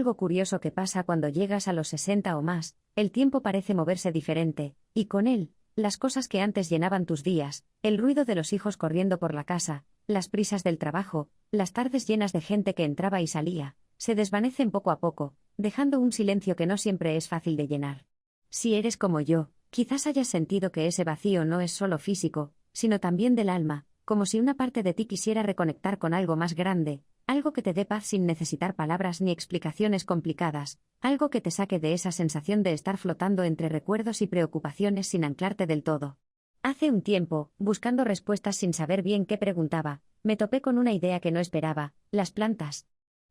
algo curioso que pasa cuando llegas a los 60 o más: el tiempo parece moverse diferente, y con él, las cosas que antes llenaban tus días, el ruido de los hijos corriendo por la casa, las prisas del trabajo, las tardes llenas de gente que entraba y salía, se desvanecen poco a poco, dejando un silencio que no siempre es fácil de llenar. Si eres como yo, quizás hayas sentido que ese vacío no es solo físico, sino también del alma, como si una parte de ti quisiera reconectar con algo más grande, algo que te dé paz sin necesitar palabras ni explicaciones complicadas, algo que te saque de esa sensación de estar flotando entre recuerdos y preocupaciones sin anclarte del todo. Hace un tiempo, buscando respuestas sin saber bien qué preguntaba, me topé con una idea que no esperaba: las plantas.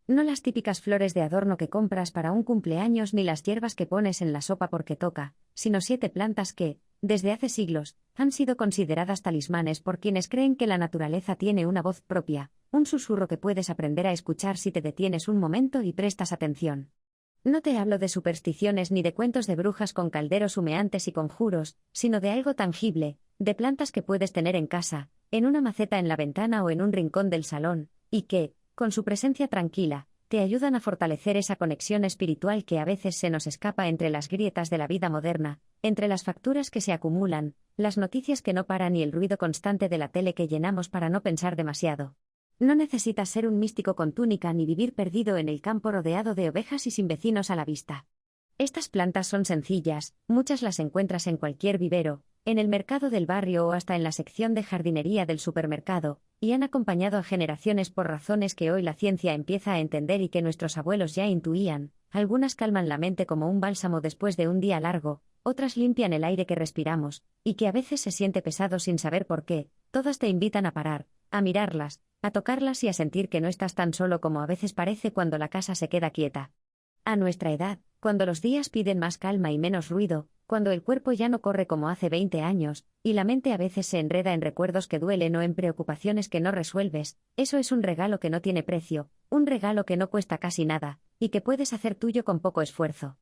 No las típicas flores de adorno que compras para un cumpleaños ni las hierbas que pones en la sopa porque toca, sino 7 plantas que, desde hace siglos, han sido consideradas talismanes por quienes creen que la naturaleza tiene una voz propia, un susurro que puedes aprender a escuchar si te detienes un momento y prestas atención. No te hablo de supersticiones ni de cuentos de brujas con calderos humeantes y conjuros, sino de algo tangible, de plantas que puedes tener en casa, en una maceta en la ventana o en un rincón del salón, y que, con su presencia tranquila, te ayudan a fortalecer esa conexión espiritual que a veces se nos escapa entre las grietas de la vida moderna, entre las facturas que se acumulan, las noticias que no paran y el ruido constante de la tele que llenamos para no pensar demasiado. No necesitas ser un místico con túnica ni vivir perdido en el campo rodeado de ovejas y sin vecinos a la vista. Estas plantas son sencillas, muchas las encuentras en cualquier vivero, en el mercado del barrio o hasta en la sección de jardinería del supermercado, y han acompañado a generaciones por razones que hoy la ciencia empieza a entender y que nuestros abuelos ya intuían. Algunas calman la mente como un bálsamo después de un día largo, otras limpian el aire que respiramos, y que a veces se siente pesado sin saber por qué. Todas te invitan a parar, a mirarlas, a tocarlas y a sentir que no estás tan solo como a veces parece cuando la casa se queda quieta. A nuestra edad, cuando los días piden más calma y menos ruido, cuando el cuerpo ya no corre como hace 20 años, y la mente a veces se enreda en recuerdos que duelen o en preocupaciones que no resuelves, eso es un regalo que no tiene precio, un regalo que no cuesta casi nada, y que puedes hacer tuyo con poco esfuerzo.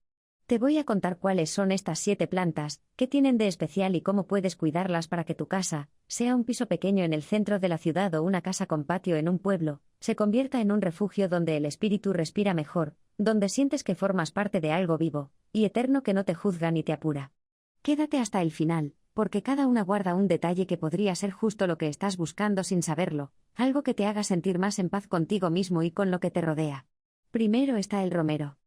Te voy a contar cuáles son estas 7 plantas, qué tienen de especial y cómo puedes cuidarlas para que tu casa, sea un piso pequeño en el centro de la ciudad o una casa con patio en un pueblo, se convierta en un refugio donde el espíritu respira mejor, donde sientes que formas parte de algo vivo y eterno que no te juzga ni te apura. Quédate hasta el final, porque cada una guarda un detalle que podría ser justo lo que estás buscando sin saberlo, algo que te haga sentir más en paz contigo mismo y con lo que te rodea. Primero está el romero.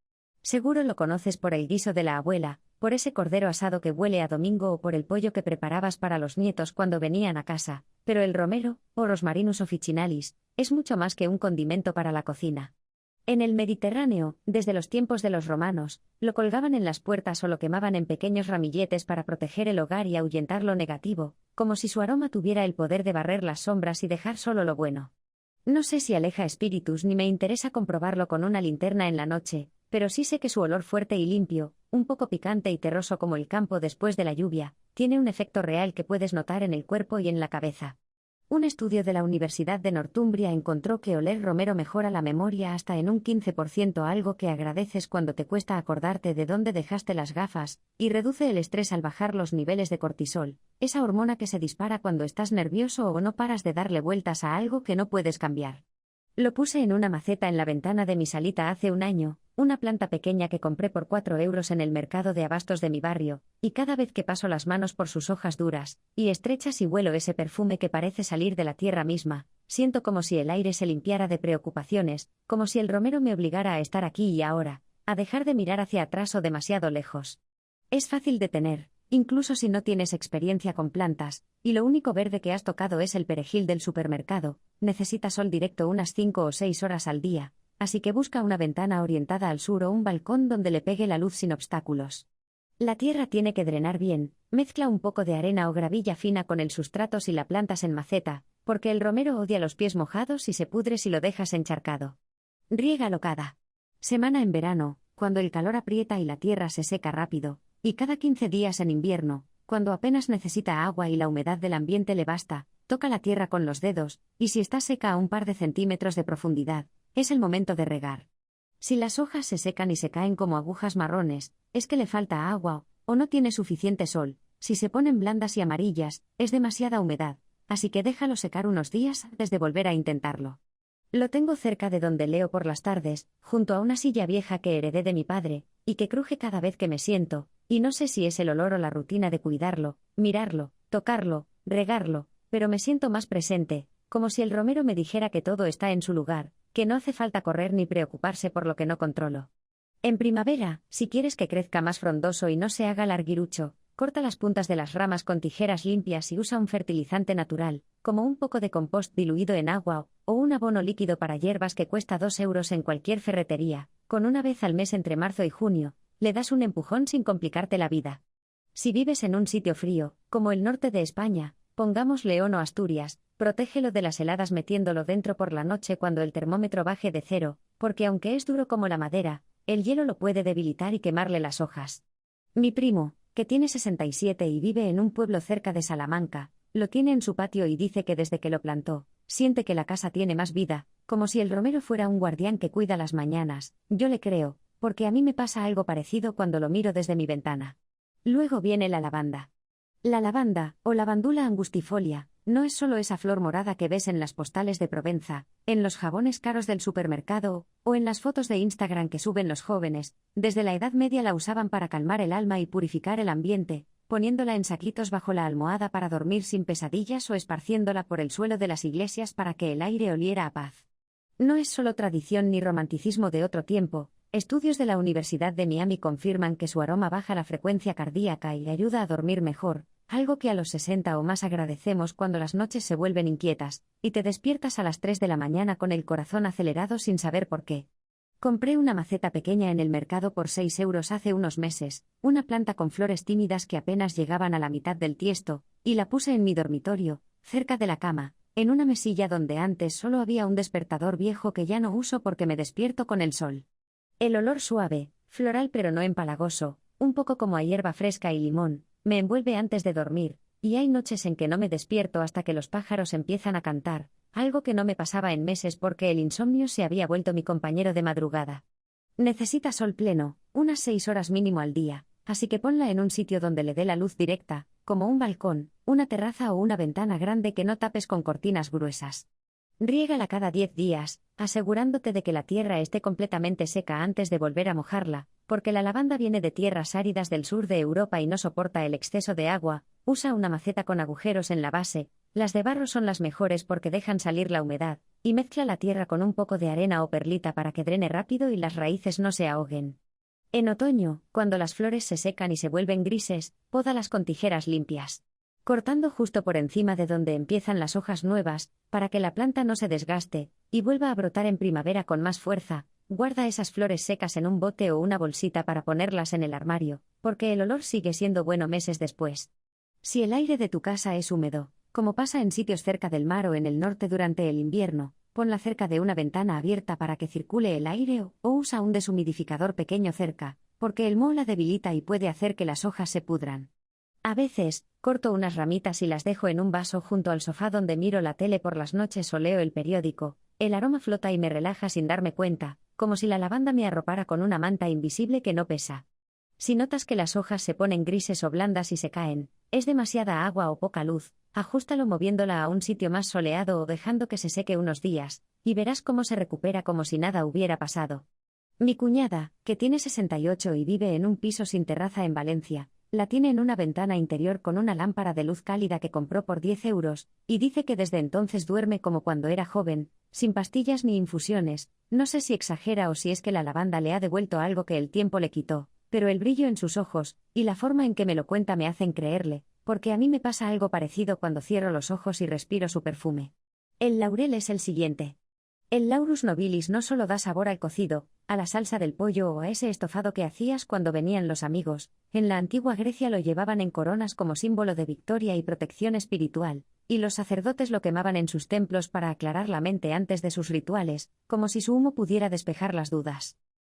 Seguro lo conoces por el guiso de la abuela, por ese cordero asado que huele a domingo o por el pollo que preparabas para los nietos cuando venían a casa, pero el romero, o Rosmarinus officinalis, es mucho más que un condimento para la cocina. En el Mediterráneo, desde los tiempos de los romanos, lo colgaban en las puertas o lo quemaban en pequeños ramilletes para proteger el hogar y ahuyentar lo negativo, como si su aroma tuviera el poder de barrer las sombras y dejar solo lo bueno. No sé si aleja espíritus ni me interesa comprobarlo con una linterna en la noche, pero sí sé que su olor fuerte y limpio, un poco picante y terroso como el campo después de la lluvia, tiene un efecto real que puedes notar en el cuerpo y en la cabeza. Un estudio de la Universidad de Northumbria encontró que oler romero mejora la memoria hasta en un 15%, algo que agradeces cuando te cuesta acordarte de dónde dejaste las gafas, y reduce el estrés al bajar los niveles de cortisol, esa hormona que se dispara cuando estás nervioso o no paras de darle vueltas a algo que no puedes cambiar. Lo puse en una maceta en la ventana de mi salita hace un año, una planta pequeña que compré por 4 euros en el mercado de abastos de mi barrio, y cada vez que paso las manos por sus hojas duras y estrechas y huelo ese perfume que parece salir de la tierra misma, siento como si el aire se limpiara de preocupaciones, como si el romero me obligara a estar aquí y ahora, a dejar de mirar hacia atrás o demasiado lejos. Es fácil de tener, incluso si no tienes experiencia con plantas, y lo único verde que has tocado es el perejil del supermercado. Necesita sol directo unas 5 o 6 horas al día, así que busca una ventana orientada al sur o un balcón donde le pegue la luz sin obstáculos. La tierra tiene que drenar bien, mezcla un poco de arena o gravilla fina con el sustrato si la plantas en maceta, porque el romero odia los pies mojados y se pudre si lo dejas encharcado. Riégalo cada semana en verano, cuando el calor aprieta y la tierra se seca rápido, y cada 15 días en invierno, cuando apenas necesita agua y la humedad del ambiente le basta. Toca la tierra con los dedos, y si está seca a un par de centímetros de profundidad, es el momento de regar. Si las hojas se secan y se caen como agujas marrones, es que le falta agua, o no tiene suficiente sol. Si se ponen blandas y amarillas, es demasiada humedad, así que déjalo secar unos días antes de volver a intentarlo. Lo tengo cerca de donde leo por las tardes, junto a una silla vieja que heredé de mi padre, y que cruje cada vez que me siento, y no sé si es el olor o la rutina de cuidarlo, mirarlo, tocarlo, regarlo, pero me siento más presente, como si el romero me dijera que todo está en su lugar, que no hace falta correr ni preocuparse por lo que no controlo. En primavera, si quieres que crezca más frondoso y no se haga larguirucho, corta las puntas de las ramas con tijeras limpias y usa un fertilizante natural, como un poco de compost diluido en agua o un abono líquido para hierbas que cuesta 2 euros en cualquier ferretería. Con una vez al mes entre marzo y junio, le das un empujón sin complicarte la vida. Si vives en un sitio frío, como el norte de España, pongamos León o Asturias, protégelo de las heladas metiéndolo dentro por la noche cuando el termómetro baje de 0, porque aunque es duro como la madera, el hielo lo puede debilitar y quemarle las hojas. Mi primo, que tiene 67 y vive en un pueblo cerca de Salamanca, lo tiene en su patio y dice que desde que lo plantó, siente que la casa tiene más vida, como si el romero fuera un guardián que cuida las mañanas. Yo le creo, porque a mí me pasa algo parecido cuando lo miro desde mi ventana. Luego viene la lavanda. La lavanda, o lavandula angustifolia, no es solo esa flor morada que ves en las postales de Provenza, en los jabones caros del supermercado, o en las fotos de Instagram que suben los jóvenes. Desde la Edad Media la usaban para calmar el alma y purificar el ambiente, poniéndola en saquitos bajo la almohada para dormir sin pesadillas o esparciéndola por el suelo de las iglesias para que el aire oliera a paz. No es solo tradición ni romanticismo de otro tiempo. Estudios de la Universidad de Miami confirman que su aroma baja la frecuencia cardíaca y ayuda a dormir mejor, algo que a los 60 o más agradecemos cuando las noches se vuelven inquietas, y te despiertas a las 3 de la mañana con el corazón acelerado sin saber por qué. Compré una maceta pequeña en el mercado por 6 euros hace unos meses, una planta con flores tímidas que apenas llegaban a la mitad del tiesto, y la puse en mi dormitorio, cerca de la cama, en una mesilla donde antes solo había un despertador viejo que ya no uso porque me despierto con el sol. El olor suave, floral pero no empalagoso, un poco como a hierba fresca y limón, me envuelve antes de dormir, y hay noches en que no me despierto hasta que los pájaros empiezan a cantar, algo que no me pasaba en meses porque el insomnio se había vuelto mi compañero de madrugada. Necesita sol pleno, unas 6 horas mínimo al día, así que ponla en un sitio donde le dé la luz directa, como un balcón, una terraza o una ventana grande que no tapes con cortinas gruesas. Riégala cada 10 días, asegurándote de que la tierra esté completamente seca antes de volver a mojarla, porque la lavanda viene de tierras áridas del sur de Europa y no soporta el exceso de agua. Usa una maceta con agujeros en la base, las de barro son las mejores porque dejan salir la humedad, y mezcla la tierra con un poco de arena o perlita para que drene rápido y las raíces no se ahoguen. En otoño, cuando las flores se secan y se vuelven grises, pódalas con tijeras limpias, cortando justo por encima de donde empiezan las hojas nuevas, para que la planta no se desgaste, y vuelva a brotar en primavera con más fuerza. Guarda esas flores secas en un bote o una bolsita para ponerlas en el armario, porque el olor sigue siendo bueno meses después. Si el aire de tu casa es húmedo, como pasa en sitios cerca del mar o en el norte durante el invierno, ponla cerca de una ventana abierta para que circule el aire o usa un deshumidificador pequeño cerca, porque el moho la debilita y puede hacer que las hojas se pudran. A veces, corto unas ramitas y las dejo en un vaso junto al sofá donde miro la tele por las noches o leo el periódico. El aroma flota y me relaja sin darme cuenta, como si la lavanda me arropara con una manta invisible que no pesa. Si notas que las hojas se ponen grises o blandas y se caen, es demasiada agua o poca luz, ajústalo moviéndola a un sitio más soleado o dejando que se seque unos días, y verás cómo se recupera como si nada hubiera pasado. Mi cuñada, que tiene 68 y vive en un piso sin terraza en Valencia, la tiene en una ventana interior con una lámpara de luz cálida que compró por 10 euros, y dice que desde entonces duerme como cuando era joven, sin pastillas ni infusiones. No sé si exagera o si es que la lavanda le ha devuelto algo que el tiempo le quitó, pero el brillo en sus ojos, y la forma en que me lo cuenta me hacen creerle, porque a mí me pasa algo parecido cuando cierro los ojos y respiro su perfume. El laurel es el siguiente. El Laurus nobilis no solo da sabor al cocido, a la salsa del pollo o a ese estofado que hacías cuando venían los amigos. En la antigua Grecia lo llevaban en coronas como símbolo de victoria y protección espiritual, y los sacerdotes lo quemaban en sus templos para aclarar la mente antes de sus rituales, como si su humo pudiera despejar las dudas.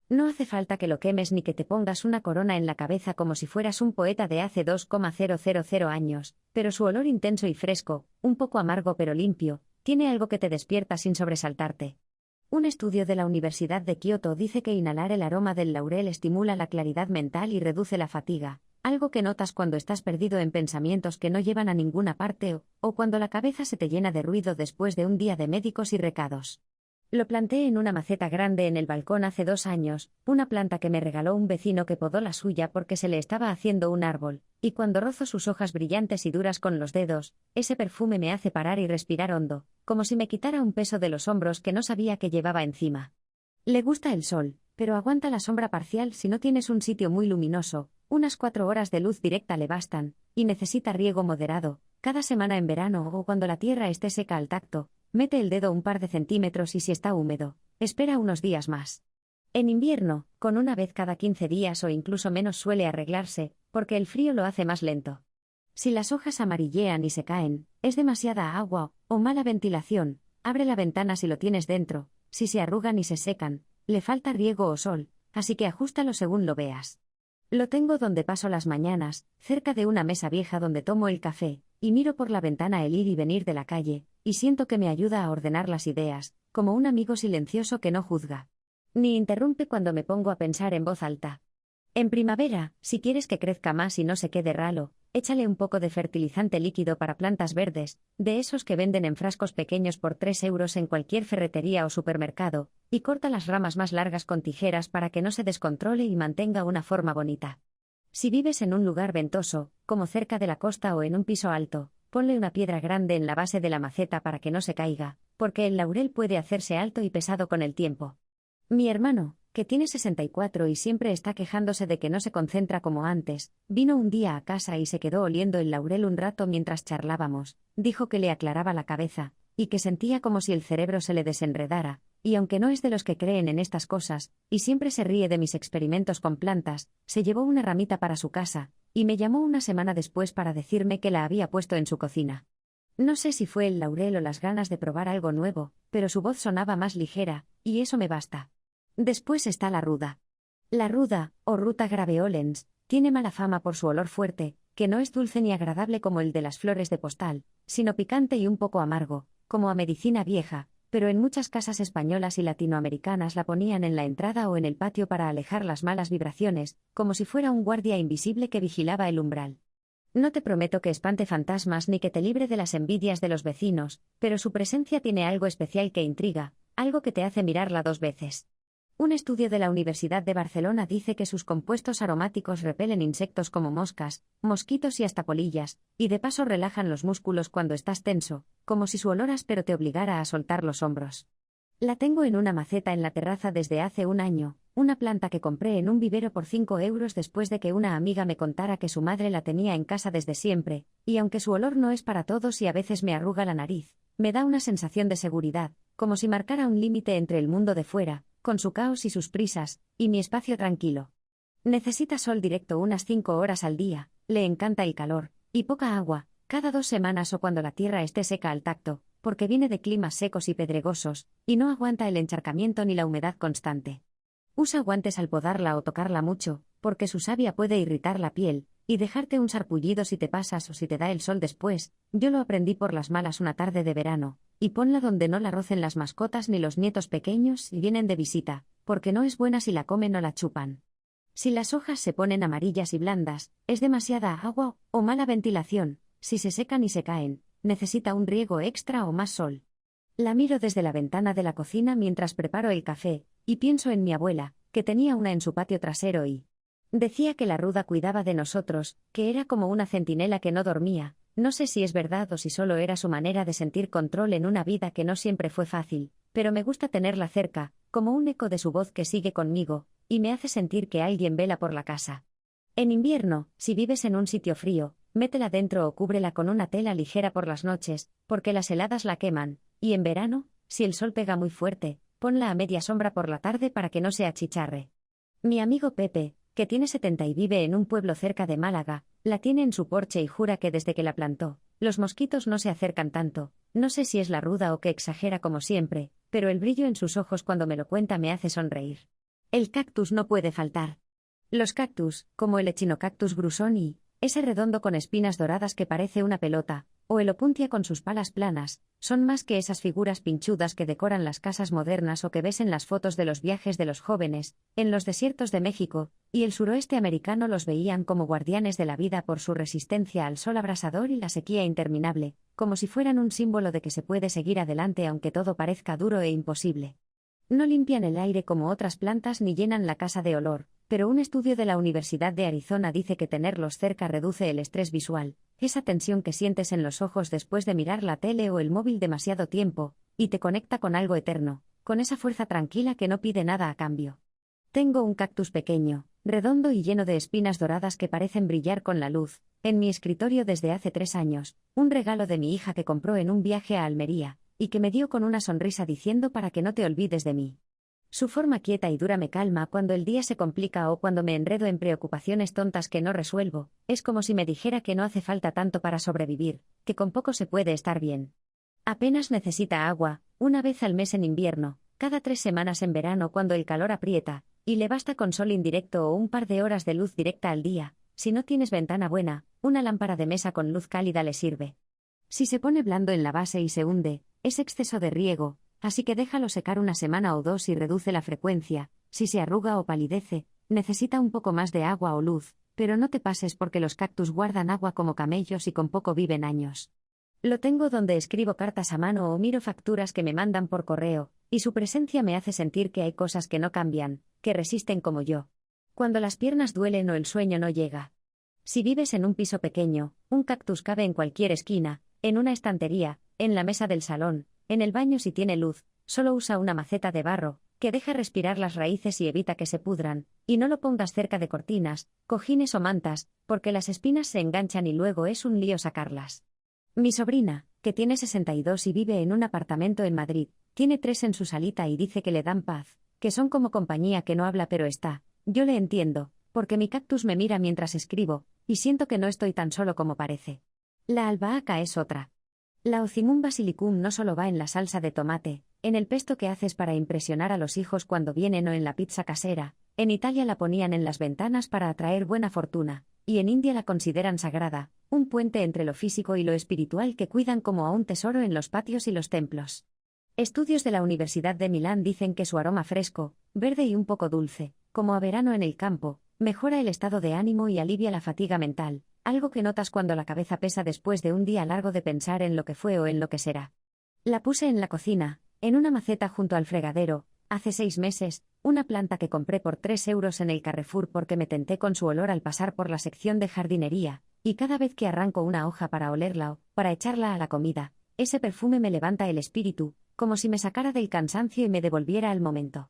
No hace falta que lo quemes ni que te pongas una corona en la cabeza como si fueras un poeta de hace 2,000 años, pero su olor intenso y fresco, un poco amargo pero limpio, tiene algo que te despierta sin sobresaltarte. Un estudio de la Universidad de Kioto dice que inhalar el aroma del laurel estimula la claridad mental y reduce la fatiga, algo que notas cuando estás perdido en pensamientos que no llevan a ninguna parte o cuando la cabeza se te llena de ruido después de un día de médicos y recados. Lo planté en una maceta grande en el balcón hace 2 años, una planta que me regaló un vecino que podó la suya porque se le estaba haciendo un árbol, y cuando rozo sus hojas brillantes y duras con los dedos, ese perfume me hace parar y respirar hondo, como si me quitara un peso de los hombros que no sabía que llevaba encima. Le gusta el sol, pero aguanta la sombra parcial si no tienes un sitio muy luminoso, unas 4 horas de luz directa le bastan, y necesita riego moderado, cada semana en verano o cuando la tierra esté seca al tacto. Mete el dedo un par de centímetros y si está húmedo, espera unos días más. En invierno, con una vez cada 15 días o incluso menos suele arreglarse, porque el frío lo hace más lento. Si las hojas amarillean y se caen, es demasiada agua o mala ventilación, abre la ventana si lo tienes dentro, si se arrugan y se secan, le falta riego o sol, así que ajústalo según lo veas. Lo tengo donde paso las mañanas, cerca de una mesa vieja donde tomo el café, y miro por la ventana el ir y venir de la calle, y siento que me ayuda a ordenar las ideas, como un amigo silencioso que no juzga. Ni interrumpe cuando me pongo a pensar en voz alta. En primavera, si quieres que crezca más y no se quede ralo, échale un poco de fertilizante líquido para plantas verdes, de esos que venden en frascos pequeños por 3 euros en cualquier ferretería o supermercado, y corta las ramas más largas con tijeras para que no se descontrole y mantenga una forma bonita. Si vives en un lugar ventoso, como cerca de la costa o en un piso alto, ponle una piedra grande en la base de la maceta para que no se caiga, porque el laurel puede hacerse alto y pesado con el tiempo. Mi hermano, que tiene 64 y siempre está quejándose de que no se concentra como antes, vino un día a casa y se quedó oliendo el laurel un rato mientras charlábamos, dijo que le aclaraba la cabeza, y que sentía como si el cerebro se le desenredara, y aunque no es de los que creen en estas cosas, y siempre se ríe de mis experimentos con plantas, se llevó una ramita para su casa, y me llamó una semana después para decirme que la había puesto en su cocina. No sé si fue el laurel o las ganas de probar algo nuevo, pero su voz sonaba más ligera, y eso me basta. Después está la ruda. La ruda, o Ruta graveolens, tiene mala fama por su olor fuerte, que no es dulce ni agradable como el de las flores de postal, sino picante y un poco amargo, como a medicina vieja, pero en muchas casas españolas y latinoamericanas la ponían en la entrada o en el patio para alejar las malas vibraciones, como si fuera un guardia invisible que vigilaba el umbral. No te prometo que espante fantasmas ni que te libre de las envidias de los vecinos, pero su presencia tiene algo especial que intriga, algo que te hace mirarla 2 veces. Un estudio de la Universidad de Barcelona dice que sus compuestos aromáticos repelen insectos como moscas, mosquitos y hasta polillas, y de paso relajan los músculos cuando estás tenso, como si su olor áspero te obligara a soltar los hombros. La tengo en una maceta en la terraza desde hace 1 año, una planta que compré en un vivero por 5 euros después de que una amiga me contara que su madre la tenía en casa desde siempre, y aunque su olor no es para todos y a veces me arruga la nariz, me da una sensación de seguridad, como si marcara un límite entre el mundo de fuera, con su caos y sus prisas, y mi espacio tranquilo. Necesita sol directo unas 5 horas al día, le encanta el calor, y poca agua, cada 2 semanas o cuando la tierra esté seca al tacto, porque viene de climas secos y pedregosos, y no aguanta el encharcamiento ni la humedad constante. Usa guantes al podarla o tocarla mucho, porque su savia puede irritar la piel, y dejarte un sarpullido si te pasas o si te da el sol después. Yo lo aprendí por las malas una tarde de verano, y ponla donde no la rocen las mascotas ni los nietos pequeños si vienen de visita, porque no es buena si la comen o la chupan. Si las hojas se ponen amarillas y blandas, es demasiada agua o mala ventilación. Si se secan y se caen, necesita un riego extra o más sol. La miro desde la ventana de la cocina mientras preparo el café, y pienso en mi abuela, que tenía una en su patio trasero y decía que la ruda cuidaba de nosotros, que era como una centinela que no dormía. No sé si es verdad o si solo era su manera de sentir control en una vida que no siempre fue fácil, pero me gusta tenerla cerca, como un eco de su voz que sigue conmigo, y me hace sentir que alguien vela por la casa. En invierno, si vives en un sitio frío, métela dentro o cúbrela con una tela ligera por las noches, porque las heladas la queman, y en verano, si el sol pega muy fuerte, ponla a media sombra por la tarde para que no se achicharre. Mi amigo Pepe, que tiene 70 y vive en un pueblo cerca de Málaga, la tiene en su porche y jura que desde que la plantó, los mosquitos no se acercan tanto. No sé si es la ruda o que exagera como siempre, pero el brillo en sus ojos cuando me lo cuenta me hace sonreír. El cactus no puede faltar. Los cactus, como el Echinocactus grusoni, ese redondo con espinas doradas que parece una pelota, o el opuntia con sus palas planas, son más que esas figuras pinchudas que decoran las casas modernas o que ves en las fotos de los viajes de los jóvenes, en los desiertos de México y el suroeste americano. Los veían como guardianes de la vida por su resistencia al sol abrasador y la sequía interminable, como si fueran un símbolo de que se puede seguir adelante aunque todo parezca duro e imposible. No limpian el aire como otras plantas ni llenan la casa de olor, pero un estudio de la Universidad de Arizona dice que tenerlos cerca reduce el estrés visual, esa tensión que sientes en los ojos después de mirar la tele o el móvil demasiado tiempo, y te conecta con algo eterno, con esa fuerza tranquila que no pide nada a cambio. Tengo un cactus pequeño, redondo y lleno de espinas doradas que parecen brillar con la luz, en mi escritorio desde hace 3 años, un regalo de mi hija que compró en un viaje a Almería, y que me dio con una sonrisa diciendo para que no te olvides de mí. Su forma quieta y dura me calma cuando el día se complica o cuando me enredo en preocupaciones tontas que no resuelvo, es como si me dijera que no hace falta tanto para sobrevivir, que con poco se puede estar bien. Apenas necesita agua, una vez al mes en invierno, cada 3 semanas en verano cuando el calor aprieta, y le basta con sol indirecto o un par de horas de luz directa al día. Si no tienes ventana buena, una lámpara de mesa con luz cálida le sirve. Si se pone blando en la base y se hunde, es exceso de riego, así que déjalo secar una semana o 2 y reduce la frecuencia. Si se arruga o palidece, necesita un poco más de agua o luz, pero no te pases porque los cactus guardan agua como camellos y con poco viven años. Lo tengo donde escribo cartas a mano o miro facturas que me mandan por correo, y su presencia me hace sentir que hay cosas que no cambian, que resisten como yo. Cuando las piernas duelen o el sueño no llega. Si vives en un piso pequeño, un cactus cabe en cualquier esquina, en una estantería, en la mesa del salón, en el baño si tiene luz, solo usa una maceta de barro, que deja respirar las raíces y evita que se pudran, y no lo pongas cerca de cortinas, cojines o mantas, porque las espinas se enganchan y luego es un lío sacarlas. Mi sobrina, que tiene 62 y vive en un apartamento en Madrid, tiene 3 en su salita y dice que le dan paz, que son como compañía que no habla pero está. Yo le entiendo, porque mi cactus me mira mientras escribo, y siento que no estoy tan solo como parece. La albahaca es otra. La Ocimum basilicum no solo va en la salsa de tomate, en el pesto que haces para impresionar a los hijos cuando vienen o en la pizza casera, en Italia la ponían en las ventanas para atraer buena fortuna, y en India la consideran sagrada, un puente entre lo físico y lo espiritual que cuidan como a un tesoro en los patios y los templos. Estudios de la Universidad de Milán dicen que su aroma fresco, verde y un poco dulce, como a verano en el campo, mejora el estado de ánimo y alivia la fatiga mental, algo que notas cuando la cabeza pesa después de un día largo de pensar en lo que fue o en lo que será. La puse en la cocina, en una maceta junto al fregadero, hace 6 meses, una planta que compré por 3 euros en el Carrefour porque me tenté con su olor al pasar por la sección de jardinería, y cada vez que arranco una hoja para olerla o para echarla a la comida, ese perfume me levanta el espíritu, como si me sacara del cansancio y me devolviera al momento.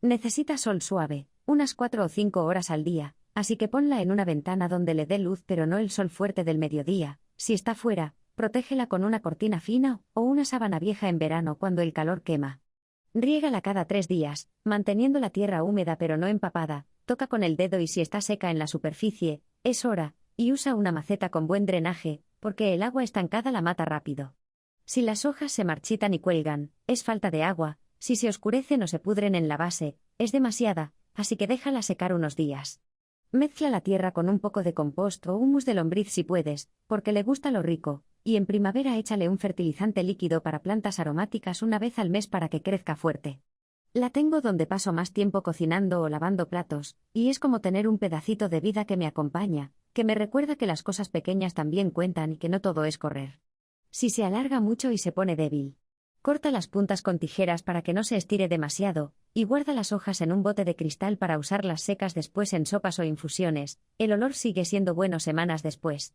Necesita sol suave, unas 4 o 5 horas al día, así que ponla en una ventana donde le dé luz pero no el sol fuerte del mediodía. Si está fuera, protégela con una cortina fina o una sábana vieja en verano cuando el calor quema. Riégala cada 3 días, manteniendo la tierra húmeda pero no empapada, toca con el dedo y si está seca en la superficie, es hora, y usa una maceta con buen drenaje, porque el agua estancada la mata rápido. Si las hojas se marchitan y cuelgan, es falta de agua, si se oscurecen o se pudren en la base, es demasiada, así que déjala secar unos días. Mezcla la tierra con un poco de compost o humus de lombriz si puedes, porque le gusta lo rico, y en primavera échale un fertilizante líquido para plantas aromáticas una vez al mes para que crezca fuerte. La tengo donde paso más tiempo cocinando o lavando platos, y es como tener un pedacito de vida que me acompaña, que me recuerda que las cosas pequeñas también cuentan y que no todo es correr. Si se alarga mucho y se pone débil, corta las puntas con tijeras para que no se estire demasiado, y guarda las hojas en un bote de cristal para usarlas secas después en sopas o infusiones. El olor sigue siendo bueno semanas después.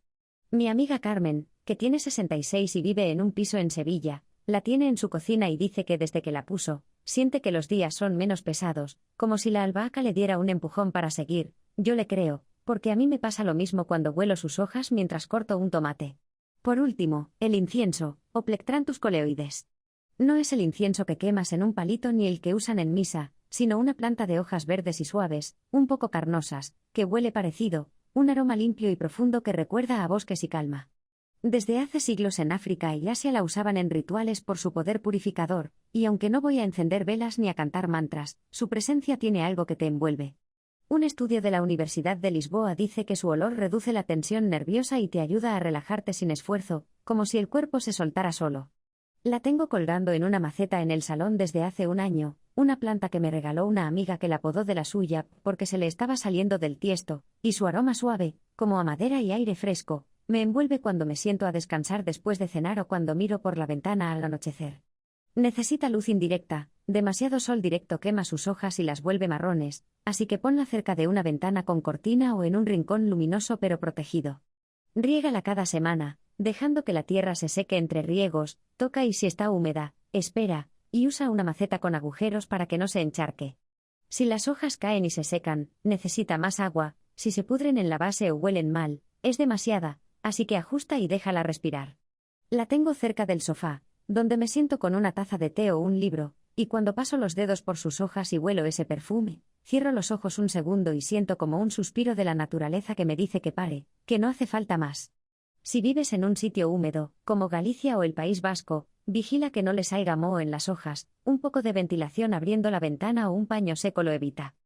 Mi amiga Carmen, que tiene 66 y vive en un piso en Sevilla, la tiene en su cocina y dice que desde que la puso, siente que los días son menos pesados, como si la albahaca le diera un empujón para seguir. Yo le creo, porque a mí me pasa lo mismo cuando huelo sus hojas mientras corto un tomate. Por último, el incienso, o Plectranthus coleoides. No es el incienso que quemas en un palito ni el que usan en misa, sino una planta de hojas verdes y suaves, un poco carnosas, que huele parecido, un aroma limpio y profundo que recuerda a bosques y calma. Desde hace siglos en África y Asia la usaban en rituales por su poder purificador, y aunque no voy a encender velas ni a cantar mantras, su presencia tiene algo que te envuelve. Un estudio de la Universidad de Lisboa dice que su olor reduce la tensión nerviosa y te ayuda a relajarte sin esfuerzo, como si el cuerpo se soltara solo. La tengo colgando en una maceta en el salón desde hace un año, una planta que me regaló una amiga que la podó de la suya porque se le estaba saliendo del tiesto, y su aroma suave, como a madera y aire fresco, me envuelve cuando me siento a descansar después de cenar o cuando miro por la ventana al anochecer. Necesita luz indirecta, demasiado sol directo quema sus hojas y las vuelve marrones, así que ponla cerca de una ventana con cortina o en un rincón luminoso pero protegido. Riégala cada semana, dejando que la tierra se seque entre riegos, toca y si está húmeda, espera, y usa una maceta con agujeros para que no se encharque. Si las hojas caen y se secan, necesita más agua, si se pudren en la base o huelen mal, es demasiada, así que ajusta y déjala respirar. La tengo cerca del sofá, donde me siento con una taza de té o un libro, y cuando paso los dedos por sus hojas y huelo ese perfume, cierro los ojos un segundo y siento como un suspiro de la naturaleza que me dice que pare, que no hace falta más. Si vives en un sitio húmedo, como Galicia o el País Vasco, vigila que no le salga moho en las hojas, un poco de ventilación abriendo la ventana o un paño seco lo evita.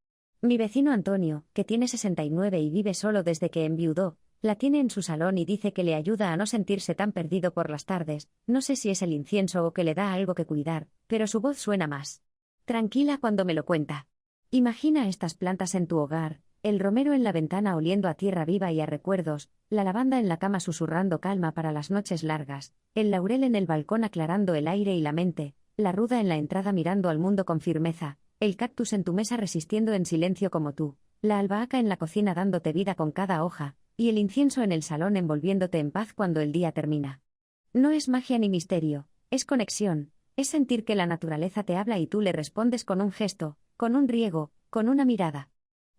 Mi vecino Antonio, que tiene 69 y vive solo desde que enviudó, la tiene en su salón y dice que le ayuda a no sentirse tan perdido por las tardes, no sé si es el incienso o que le da algo que cuidar, pero su voz suena más tranquila cuando me lo cuenta. Imagina estas plantas en tu hogar, el romero en la ventana oliendo a tierra viva y a recuerdos, la lavanda en la cama susurrando calma para las noches largas, el laurel en el balcón aclarando el aire y la mente, la ruda en la entrada mirando al mundo con firmeza, el cactus en tu mesa resistiendo en silencio como tú, la albahaca en la cocina dándote vida con cada hoja, y el incienso en el salón envolviéndote en paz cuando el día termina. No es magia ni misterio, es conexión, es sentir que la naturaleza te habla y tú le respondes con un gesto, con un riego, con una mirada.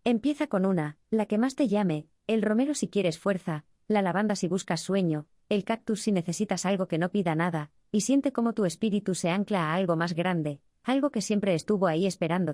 Empieza con una, la que más te llame, el romero si quieres fuerza, la lavanda si buscas sueño, el cactus si necesitas algo que no pida nada, y siente cómo tu espíritu se ancla a algo más grande, algo que siempre estuvo ahí esperándote.